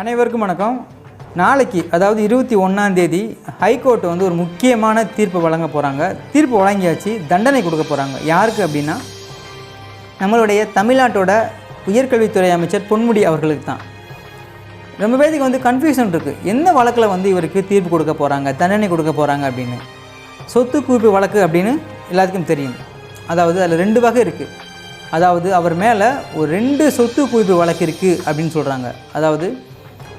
அனைவருக்கும் வணக்கம். நாளைக்கு அதாவது 21ஆம் தேதி ஹைகோர்ட் வந்து ஒரு முக்கியமான தீர்ப்பு வழங்க போகிறாங்க. தீர்ப்பு வழங்கியாச்சு, தண்டனை கொடுக்க போகிறாங்க. யாருக்கு அப்படின்னா நம்மளுடைய தமிழ்நாட்டோட உயர்கல்வித்துறை அமைச்சர் பொன்முடி அவர்களுக்கு தான். ரொம்ப பேருக்கு வந்து கன்ஃபியூஷன் இருக்குது, எந்த வழக்கில் வந்து இவருக்கு தீர்ப்பு கொடுக்க போகிறாங்க, தண்டனை கொடுக்க போகிறாங்க அப்படின்னு. சொத்து குவிப்பு வழக்கு அப்படின்னு எல்லாத்துக்கும் தெரியும். அதாவது அதில் 2 வகை இருக்குது. அதாவது அவர் மேலே ஒரு 2 சொத்து குவிப்பு வழக்கு இருக்குது அப்படின்னு சொல்கிறாங்க. அதாவது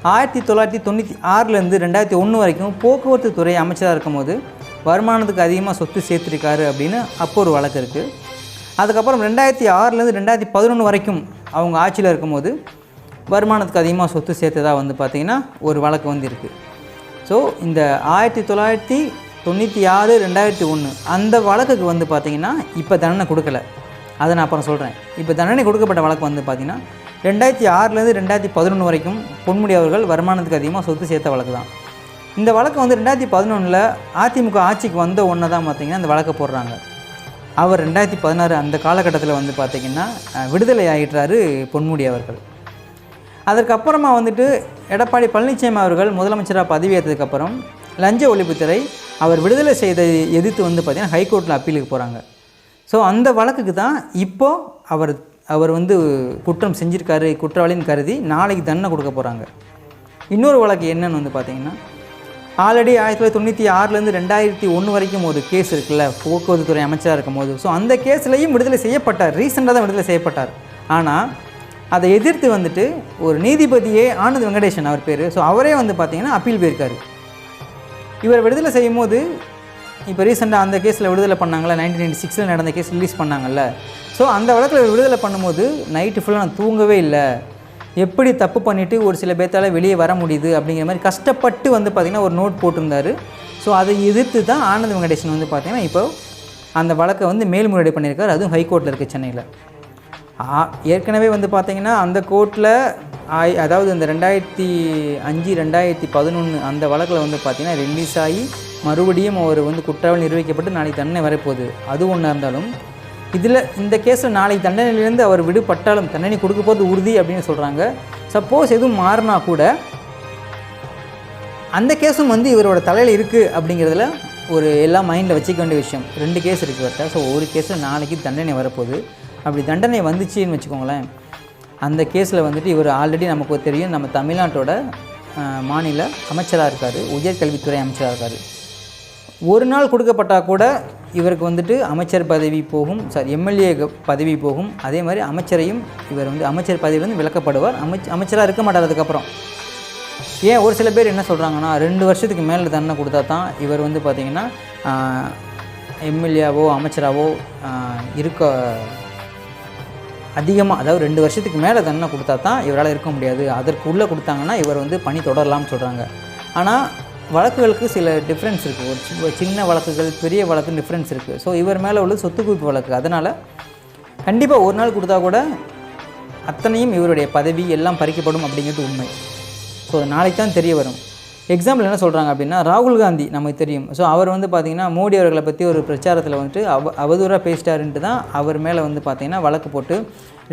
1996லேருந்து 2001 வரைக்கும் போக்குவரத்து துறை அமைச்சராக இருக்கும்போது வருமானத்துக்கு அதிகமாக சொத்து சேர்த்துருக்காரு அப்படின்னு அப்போ ஒரு வழக்கு இருக்குது. அதுக்கப்புறம் 2006லேருந்து 2011 வரைக்கும் அவங்க ஆட்சியில் இருக்கும்போது வருமானத்துக்கு அதிகமாக சொத்து சேர்த்ததாக வந்து பார்த்திங்கன்னா ஒரு வழக்கு வந்து இருக்குது. ஸோ இந்த 1996, 2001 அந்த வழக்குக்கு வந்து பார்த்திங்கன்னா இப்போ தண்டனை கொடுக்கல. அதை நான் அப்புறம் சொல்கிறேன். இப்போ தண்டனை கொடுக்கப்பட்ட வழக்கு வந்து பார்த்திங்கன்னா 2006லேருந்து 2011 வரைக்கும் பொன்முடி அவர்கள் வருமானத்துக்கு அதிகமாக சொத்து சேர்த்த வழக்கு தான். இந்த வழக்கு வந்து 2011 அதிமுக ஆட்சிக்கு வந்த ஒன்று தான் பார்த்திங்கன்னா இந்த வழக்கை போடுறாங்க. அவர் 2016 அந்த காலகட்டத்தில் வந்து பார்த்திங்கன்னா விடுதலை ஆகிட்டாரு பொன்முடி அவர்கள். அதற்கப்புறமா வந்துட்டு எடப்பாடி பழனிசாமி அவர்கள் முதலமைச்சராக பதவியேற்றதுக்கப்புறம் லஞ்ச ஒழிப்புத்துறை அவர் விடுதலை செய்த எதிர்த்து வந்து பார்த்திங்கன்னா ஹைகோர்ட்டில் அப்பீலுக்கு போகிறாங்க. ஸோ அந்த வழக்குக்கு தான் இப்போது அவர் வந்து குற்றம் செஞ்சுருக்காரு, குற்றவாளின்னு கருதி நாளைக்கு தண்டனை கொடுக்க போகிறாங்க. இன்னொரு வழக்கு என்னன்னு வந்து பார்த்திங்கன்னா ஆல்ரெடி 1996லேருந்து 2001 வரைக்கும் ஒரு கேஸ் இருக்குல்ல, போக்குவரத்துறை அமைச்சராக இருக்கும் போது. ஸோ அந்த கேஸ்லையும் விடுதலை செய்யப்பட்டார், ரீசெண்டாக தான் விடுதலை செய்யப்பட்டார். ஆனால் அதை எதிர்த்து வந்துட்டு ஒரு நீதிபதியே ஆனந்த் வெங்கடேசன் அவர் பேர். ஸோ அவரே வந்து பார்த்திங்கன்னா அப்பீல் போயிருக்காரு. இவர் விடுதலை செய்யும் போது இப்போ ரீசெண்டாக அந்த கேஸில் விடுதலை பண்ணாங்களா, 1996 நடந்த கேஸ் ரிலீஸ் பண்ணாங்கல்ல. ஸோ அந்த வழக்கில் விடுதலை பண்ணும்போது நைட்டு ஃபுல்லாக நான் தூங்கவே இல்லை, எப்படி தப்பு பண்ணிவிட்டு ஒரு சில பேர்த்தால் வெளியே வர முடியுது அப்படிங்கிற மாதிரி கஷ்டப்பட்டு வந்து பார்த்திங்கன்னா ஒரு நோட் போட்டிருந்தார். ஸோ அதை எதிர்த்து தான் ஆனந்த் வெங்கடேசன் வந்து பார்த்திங்கன்னா இப்போ அந்த வழக்கை வந்து மேல்முறையீடு பண்ணியிருக்காரு. அதுவும் ஹைகோர்ட்டில் இருக்குது சென்னையில். ஏற்கனவே வந்து பார்த்திங்கன்னா அந்த கோர்ட்டில் அதாவது இந்த 2005, 2011 அந்த வழக்கில் வந்து பார்த்திங்கன்னா ரிலீஸ் ஆகி மறுபடியும் அவர் வந்து குற்றவாளி நிரூபிக்கப்பட்டு நாளைக்கு தண்டனை வரப்போகுது. அது ஒன்றா இருந்தாலும் இதில் இந்த கேஸில் நாளைக்கு தண்டனையிலேருந்து அவர் விடுபட்டாலும் தண்டனை கொடுக்க போது உறுதி அப்படின்னு சொல்கிறாங்க. சப்போஸ் எதுவும் மாறினா கூட அந்த கேஸும் வந்து இவரோட தலையில் இருக்குது அப்படிங்கிறதுல ஒரு எல்லாம் மைண்டில் வச்சுக்க வேண்டிய விஷயம். 2 கேஸ் இருக்குது வரட்ட. ஸோ ஒரு கேஸில் நாளைக்கு தண்டனை வரப்போகுது. அப்படி தண்டனை வந்துச்சுன்னு வச்சுக்கோங்களேன், அந்த கேஸில் வந்துட்டு இவர் ஆல்ரெடி நமக்கு தெரியும், நம்ம தமிழ்நாட்டோட மாநில அமைச்சராக இருக்கார், உயர்கல்வித்துறை அமைச்சராக இருக்கார். ஒரு நாள் கொடுக்கப்பட்டால் கூட இவருக்கு வந்துட்டு அமைச்சர் பதவி போகும், எம்எல்ஏ பதவி போகும். அதே மாதிரி அமைச்சரையும் இவர் வந்து அமைச்சர் பதவியிலேருந்து விலக்கப்படுவார், அமைச்சராக இருக்க மாட்டார் அதுக்கப்புறம். ஏன் ஒரு சில பேர் என்ன சொல்கிறாங்கன்னா 2 வருஷத்துக்கு மேலே தண்டனை கொடுத்தா தான் இவர் வந்து பார்த்திங்கன்னா எம்எல்ஏவோ அமைச்சராகவோ இருக்க அதிகமாக, அதாவது 2 வருஷத்துக்கு மேலே தண்டனை கொடுத்தா தான் இவரால் இருக்க முடியாது, அதற்குள்ளே கொடுத்தாங்கன்னா இவர் வந்து பணி தொடரலாம்னு சொல்கிறாங்க. ஆனால் வழக்குகளுக்கு சில டிஃப்ரென்ஸ் இருக்குது. ஒரு சின்ன வழக்குகள், பெரிய வழக்குன்னு டிஃப்ரென்ஸ் இருக்குது. ஸோ இவர் மேலே உள்ள சொத்து குவிப்பு வழக்கு. அதனால் கண்டிப்பாக ஒரு நாள் கொடுத்தா கூட அத்தனையும் இவருடைய பதவி எல்லாம் பறிக்கப்படும் அப்படிங்கிறது உண்மை. ஸோ நாளைக்கு தான் தெரிய வரும். எக்ஸாம்பிள் என்ன சொல்கிறாங்க அப்படின்னா, ராகுல் காந்தி நமக்கு தெரியும். ஸோ அவர் வந்து பார்த்திங்கன்னா மோடி அவர்களை பற்றி ஒரு பிரச்சாரத்தில் வந்துட்டு அவதூறாக பேசிட்டாருன்ட்டு தான் அவர் மேலே வந்து பார்த்திங்கன்னா வழக்கு போட்டு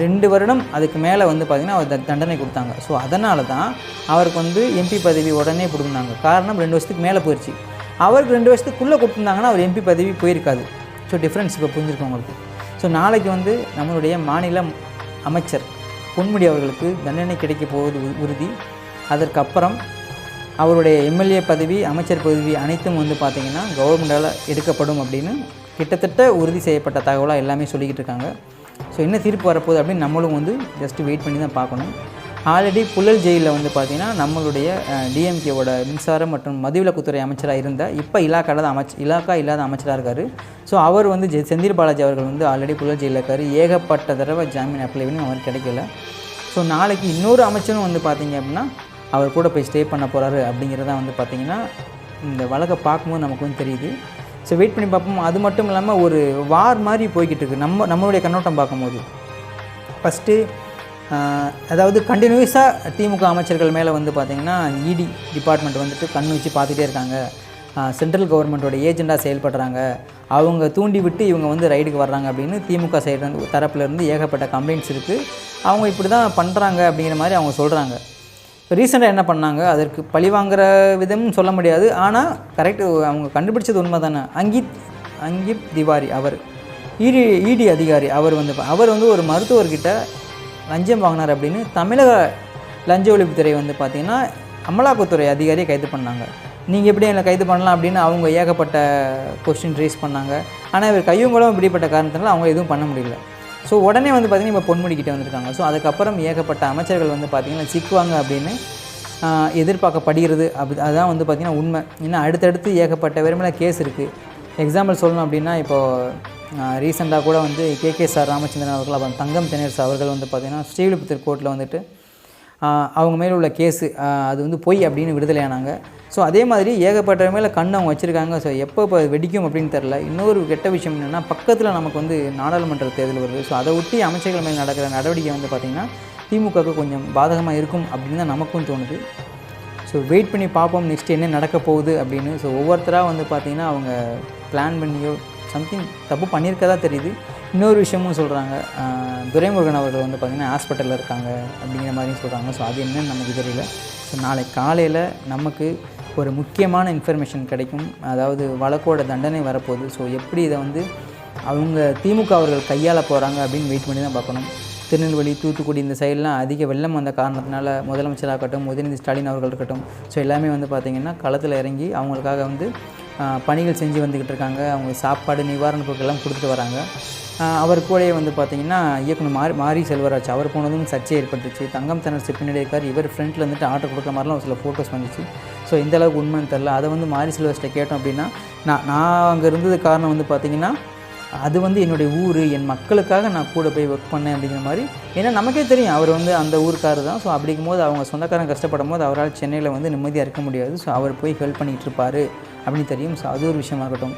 2 வருடம் அதுக்கு மேலே வந்து பார்த்திங்கன்னா அவர் தண்டனை கொடுத்தாங்க. ஸோ அதனால தான் அவருக்கு வந்து எம்பி பதவி உடனே கொடுத்துருந்தாங்க. காரணம் 2 வருஷத்துக்கு மேலே போயிடுச்சு. அவருக்கு 2 வருஷத்துக்குள்ளே கொடுத்துருந்தாங்கன்னா அவர் எம்பி பதவி போயிருக்காது. ஸோ டிஃப்ரென்ஸ் இப்போ புரிஞ்சிருக்கோம் உங்களுக்கு. ஸோ நாளைக்கு வந்து நம்மளுடைய மாநில அமைச்சர் பொன்முடி அவர்களுக்கு தண்டனை கிடைக்க போவது உறுதி. அதற்கப்புறம் அவருடைய எம்எல்ஏ பதவி, அமைச்சர் பதவி அனைத்தும் வந்து பார்த்திங்கன்னா கவர்மெண்டால் எடுக்கப்படும் அப்படின்னு கிட்டத்தட்ட உறுதி செய்யப்பட்ட தகவலாக எல்லாமே சொல்லிக்கிட்டு இருக்காங்க. ஸோ என்ன தீர்ப்பு வரப்போகுது அப்படின்னு நம்மளும் வந்து ஜஸ்ட்டு வெயிட் பண்ணி தான் பார்க்கணும். ஆல்ரெடி புழல் ஜெயிலில் வந்து பார்த்திங்கன்னா நம்மளுடைய டிஎம்கேவோட மின்சாரம் மற்றும் மதுவிலக்குத்துறை அமைச்சராக இருந்த இப்போ இலாக்கா இல்லாத அமைச்சராக இருக்கார். ஸோ அவர் வந்து செந்தில் பாலாஜி அவர்கள் வந்து ஆல்ரெடி புழல் ஜெயிலில் இருக்கார். ஏகப்பட்ட தடவை ஜாமீன் அப்ளை பண்ணி அவர் கிடைக்கல. ஸோ நாளைக்கு இன்னொரு அமைச்சரும் வந்து பார்த்திங்க அப்படின்னா அவர் கூட போய் ஸ்டே பண்ண போகிறாரு அப்படிங்கிறத வந்து பார்த்திங்கன்னா இந்த வழக்கை பார்க்கும்போது நமக்கு வந்து தெரியுது. ஸோ வெயிட் பண்ணி பார்ப்போம். அது மட்டும் இல்லாமல் ஒரு வார் மாதிரி போய்கிட்டு இருக்குது நம்மளுடைய கண்ணோட்டம் பார்க்கும்போது. ஃபஸ்ட்டு அதாவது கண்டினியூஸாக திமுக அமைச்சர்கள் மேலே வந்து பார்த்திங்கன்னா இடி டிபார்ட்மெண்ட் வந்துட்டு கண் வச்சு பார்த்துட்டே இருக்காங்க. சென்ட்ரல் கவர்மெண்ட்டோட ஏஜெண்டாக செயல்படுறாங்க, அவங்க தூண்டி விட்டு இவங்க வந்து ரைடுக்கு வர்றாங்க அப்படின்னு திமுக சைடு தரப்புலேருந்து ஏகப்பட்ட கம்ப்ளைண்ட்ஸ் இருக்குது. அவங்க இப்படி தான் பண்ணுறாங்க அப்படிங்கிற மாதிரி அவங்க சொல்கிறாங்க. ரீசெண்டாக என்ன பண்ணாங்க, அதற்கு பழிவாங்கிற விதமும் சொல்ல முடியாது. ஆனால் கரெக்டு, அவங்க கண்டுபிடிச்சது உண்மை தானே. அங்கிப் திவாரி அவர் இடி அதிகாரி அவர் வந்து ஒரு மருத்துவர்கிட்ட லஞ்சம் வாங்கினார் அப்படின்னு தமிழக லஞ்ச ஒழிப்புத்துறை வந்து பார்த்திங்கன்னா அமலாக்கத்துறை அதிகாரியை கைது பண்ணாங்க. நீங்கள் எப்படி என்னை கைது பண்ணலாம் அப்படின்னு அவங்க ஏகப்பட்ட கொஸ்டின் ரேஸ் பண்ணாங்க. ஆனால் இவர் கையவங்களும் இப்படிப்பட்ட காரணத்தினால அவங்க எதுவும் பண்ண முடியல. ஸோ உடனே வந்து பார்த்திங்கன்னா இப்போ பொன்முடிக்கிட்டே வந்திருக்காங்க. ஸோ அதுக்கப்புறம் ஏகப்பட்ட அமைச்சர்கள் வந்து பார்த்திங்கன்னா சிக்குவாங்க அப்படின்னு எதிர்பார்க்கப்படுகிறது. அதுதான் வந்து பார்த்திங்கன்னா உண்மை. இன்னும் அடுத்தடுத்து ஏகப்பட்ட வெறுமனே கேஸ் இருக்குது. எக்ஸாம்பிள் சொல்லணும் அப்படின்னா இப்போது ரீசெண்டாக கூட வந்து KK ராமச்சந்திரன் அவர்கள், அப்புறம் தங்கம் தென்னரசு அவர்கள் வந்து பார்த்திங்கன்னா ஸ்ரீவில்லிபுத்தூர் கோர்ட்டில் வந்துட்டு அவங்க மேலே உள்ள கேஸு அது வந்து பொய் அப்படின்னு விடுதலையானாங்க. ஸோ அதே மாதிரி ஏகப்பட்ட மேலே கண் அவங்க வச்சுருக்காங்க. ஸோ எப்போ வெடிக்கும் அப்படின்னு தெரில. இன்னொரு கெட்ட விஷயம் என்னென்னா, பக்கத்தில் நமக்கு வந்து நாடாளுமன்ற தேர்தல் வருது. ஸோ அதை ஒட்டி அமைச்சர்கள் மேலே நடக்கிற நடவடிக்கை வந்து பார்த்திங்கன்னா திமுகவுக்கு கொஞ்சம் பாதகமாக இருக்கும் அப்படின்னு தான் நமக்கும் தோணுது. ஸோ வெயிட் பண்ணி பார்ப்போம் நெக்ஸ்ட் என்ன நடக்க போகுது அப்படின்னு. ஸோ ஒவ்வொருத்தராக வந்து பார்த்திங்கன்னா அவங்க பிளான் பண்ணியோ சம்திங் தப்பு பண்ணியிருக்கதா தெரியுது. இன்னொரு விஷயமும் சொல்கிறாங்க, துரைமுருகன் அவர்கள் வந்து பார்த்திங்கன்னா ஹாஸ்பிட்டலில் இருக்காங்க அப்படிங்கிற மாதிரியும் சொல்கிறாங்க. ஸோ அது என்னன்னு நமக்கு தெரியல. ஸோ நாளைக்கு காலையில் நமக்கு ஒரு முக்கியமான இன்ஃபர்மேஷன் கிடைக்கும். அதாவது வழக்கோட தண்டனை வரப்போகுது. ஸோ எப்படி இதை வந்து அவங்க திமுக அவர்கள் கையாள போகிறாங்க அப்படின்னு வெயிட் பண்ணி தான் பார்க்கணும். திருநெல்வேலி, தூத்துக்குடி இந்த சைடெலாம் அதிக வெள்ளம் வந்த காரணத்தினால முதலமைச்சராக இருக்கட்டும், உதயநிதி ஸ்டாலின் அவர்கள் இருக்கட்டும், ஸோ எல்லாமே வந்து பார்த்திங்கன்னா களத்தில் இறங்கி அவங்களுக்காக வந்து பணிகள் செஞ்சு வந்துக்கிட்டு இருக்காங்க. அவங்க சாப்பாடு நிவாரண பொருட்கள்லாம் கொடுத்துட்டு வராங்க. அவர் கூடயே வந்து பார்த்திங்கன்னா இயக்குனர் மாரி செல்வராஜ் அவர் போனதும் சர்ச்சை ஏற்பட்டுச்சு. தங்கம் தென்னரசு பின்னாடி இருக்கார், இவர் ஃப்ரண்ட்டில் வந்துட்டு ஆர்டர் கொடுக்குற மாதிரிலாம் ஒரு சில ஃபோட்டோஸ் வந்துச்சு. ஸோ இந்தளவுக்கு உண்மைன்னு தெரில. அதை வந்து மாரி செல்வராஜ்கிட்ட கேட்டோம் அப்படின்னா, நான் அங்கே இருந்தது காரணம் வந்து பார்த்திங்கன்னா அது வந்து என்னுடைய ஊர், என் மக்களுக்காக நான் கூட போய் ஒர்க் பண்ணேன் அப்படிங்கிற மாதிரி. ஏன்னா நமக்கே தெரியும் அவர் வந்து அந்த ஊருக்காரர் தான். ஸோ அப்படிங்கும்போது அவங்க சொந்தக்காரங்க கஷ்டப்படும் போது அவரால் சென்னையில் வந்து நிம்மதியாக இருக்க முடியாது. ஸோ அவர் போய் ஹெல்ப் பண்ணிகிட்டு இருப்பார் அப்படின்னு தெரியும். ஸோ அது ஒரு விஷயமா இருக்கட்டும்.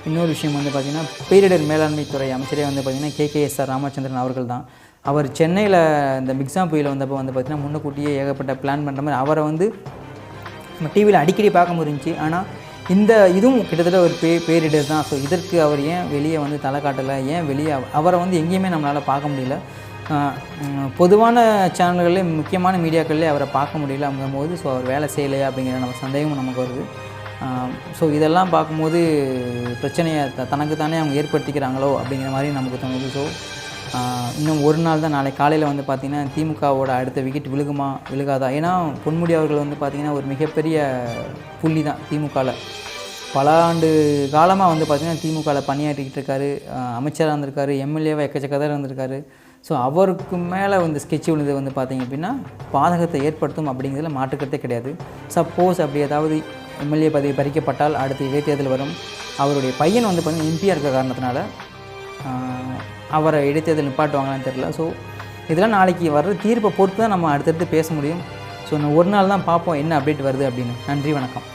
இன்னொரு விஷயம் வந்து பார்த்திங்கன்னா பேரிடர் மேலாண்மை துறை அமைச்சரே வந்து பார்த்திங்கன்னா KK ராமச்சந்திரன் அவர்கள் தான். அவர் சென்னையில் இந்த மிக்ஸாம் புயல் வந்தப்போ வந்து பார்த்திங்கன்னா முன்னக்கூட்டியே ஏகப்பட்ட பிளான் பண்ணுற மாதிரி அவரை வந்து நம்ம டிவியில் அடிக்கடி பார்க்க முடிஞ்சிச்சு. ஆனால் இதுவும் கிட்டத்தட்ட ஒரு பேரிடர் தான். ஸோ இதற்கு அவர் ஏன் வெளியே வந்து தலை காட்டலை, ஏன் வெளியே அவரை வந்து எங்கேயுமே நம்மளால் பார்க்க முடியல. பொதுவான சேனல்களே முக்கியமான மீடியாக்கள்லேயே அவரை பார்க்க முடியல அப்படிங்கும்போது ஸோ அவர் வேலை செய்யலையா அப்படிங்கிற நம்ம சந்தேகமும் நமக்கு வருது. ஸோ இதெல்லாம் பார்க்கும்போது பிரச்சனையை தனக்கு தானே அவங்க ஏற்படுத்திக்கிறாங்களோ அப்படிங்கிற மாதிரி நமக்கு தோணுது. ஸோ இன்னும் ஒரு நாள் தான், நாளைக்கு காலையில் வந்து பார்த்திங்கன்னா திமுகவோட அடுத்த விக்கெட் விழுகாதா? ஏன்னா பொன்முடி அவர்கள் வந்து பார்த்திங்கன்னா ஒரு மிகப்பெரிய புள்ளி தான் திமுகவில். பல ஆண்டு காலமாக வந்து பார்த்திங்கன்னா திமுகவில் பணியாற்றிக்கிட்டு இருக்காரு, அமைச்சராக இருந்திருக்காரு, எம்எல்ஏவாக எக்கச்சக்கதாக இருந்திருக்காரு. ஸோ அவருக்கு மேலே வந்து ஸ்கெட்ச் விழுந்தது வந்து பார்த்திங்க அப்படின்னா பாதகத்தை ஏற்படுத்தும் அப்படிங்கிறதுல மாற்றுக்கிறதே கிடையாது. சப்போஸ் அப்படி ஏதாவது எம்எல்ஏ பதவி பறிக்கப்பட்டால் அடுத்த இடைத்தேர்தல் வரும். அவருடைய பையன் வந்து பார்த்திங்கன்னா எம்பியாக இருக்க காரணத்தினால அவரை இடைத்தேர்தல் நிப்பாட்டுவாங்களான்னு தெரியல. ஸோ இதெல்லாம் நாளைக்கு வர்ற தீர்ப்பை பொறுத்து தான் நம்ம அடுத்தடுத்து பேச முடியும். ஸோ ஒரு நாள் தான் பார்ப்போம் என்ன அப்டேட் வருது அப்படின்னு. நன்றி, வணக்கம்.